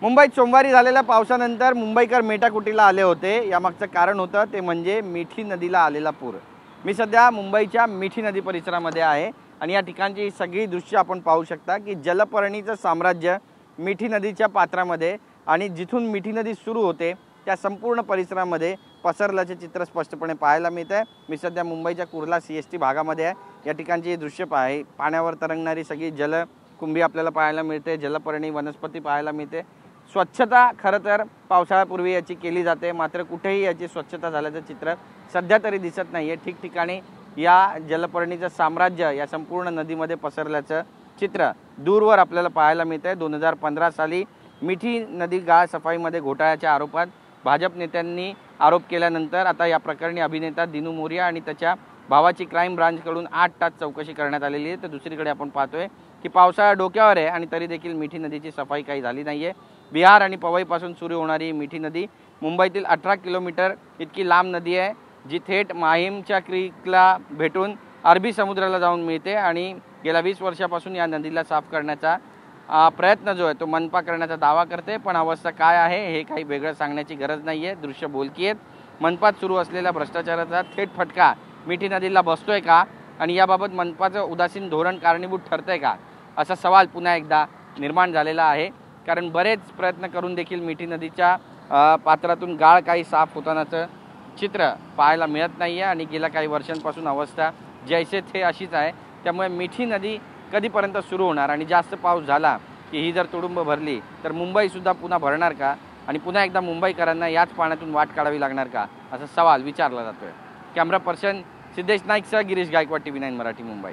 मुंबईत सोमवारी झालेल्या पावसानंतर मुंबईकर मेटाकुटीला आले होते। यामागचं कारण होतं ते म्हणजे मिठी नदीला आलेला पूर। मी सध्या मुंबईच्या मिठी नदी परिसरामध्ये आहे आणि या ठिकाणची सगळी दृश्य आपण पाहू शकता की जलपर्णीचं साम्राज्य मिठी नदीच्या पात्रामध्ये आणि जिथून मिठी नदी सुरू होते त्या संपूर्ण परिसरामध्ये पसरल्याचे चित्र स्पष्टपणे पाहायला मिळते। मी सध्या मुंबईच्या कुर्ला CST भागामध्ये आहे। या ठिकाणची दृश्य पाण्यावर तरंगणारी सगळी जलकुंभी आपल्याला पाहायला मिळते, जलपर्णी वनस्पती पाहायला मिळते। स्वच्छता खरं तर पावसाळ्यापूर्वी याची केली जाते, मात्र कुठेही याची स्वच्छता झाल्याचं चित्र सध्या तरी दिसत नाहीये। ठिकठिकाणी या जलपर्णीचं साम्राज्य या संपूर्ण नदीमध्ये पसरल्याचं चित्र दूरवर आपल्याला पाहायला मिळते। 2015 साली मिठी नदी गाळ सफाईमध्ये घोटाळ्याच्या आरोपात भाजप नेत्यांनी आरोप केल्यानंतर आता या प्रकरणी अभिनेता दिनू मोरिया आणि त्याच्या भावाची क्राईम ब्रांचकडून 8 तास चौकशी करण्यात आलेली आहे। तर दुसरीकडे आपण पाहतोय की पावसाळा डोक्यावर आहे आणि तरी देखील मिठी नदीची सफाई काही झाली नाहीये। बिहार आणि पवईपासून सुरू होणारी मिठी नदी मुंबईतील 18 किलोमीटर इतकी लांब नदी आहे, जी थेट माहीमच्या क्रीकला भेटून अरबी समुद्राला जाऊन मिळते आणि गेल्या 20 वर्षापासून या नदीला साफ करण्याचा प्रयत्न जो आहे तो मनपा करण्याचा दावा करते। पण अवस्था काय आहे हे काही वेगळं सांगण्याची गरज नाही आहे। दृश्य बोलकी आहेत। मनपात सुरू असलेल्या भ्रष्टाचाराचा थेट फटका मिठी नदीला बसतोय का आणि याबाबत मनपाचं उदासीन धोरण कारणीभूत ठरतंय का, असा सवाल पुन्हा एकदा निर्माण झालेला आहे। कारण बरेच प्रयत्न करून देखील मिठी नदीच्या पात्रातून गाळ काही साफ होतानाचं चित्र पाहायला मिळत नाही आहे आणि गेल्या काही वर्षांपासून अवस्था जैसे थे अशीच आहे। त्यामुळे मिठी नदी कधीपर्यंत सुरू होणार आणि जास्त पाऊस झाला की ही जर तुडुंब भरली तर मुंबईसुद्धा पुन्हा भरणार का आणि पुन्हा एकदा मुंबईकरांना याच पाण्यातून वाट काढावी लागणार का, असा सवाल विचारला जातोय। कॅमेरा पर्सन सिद्धेश नाईकसह गिरीश गायकवाड, TV9 मराठी, मुंबई।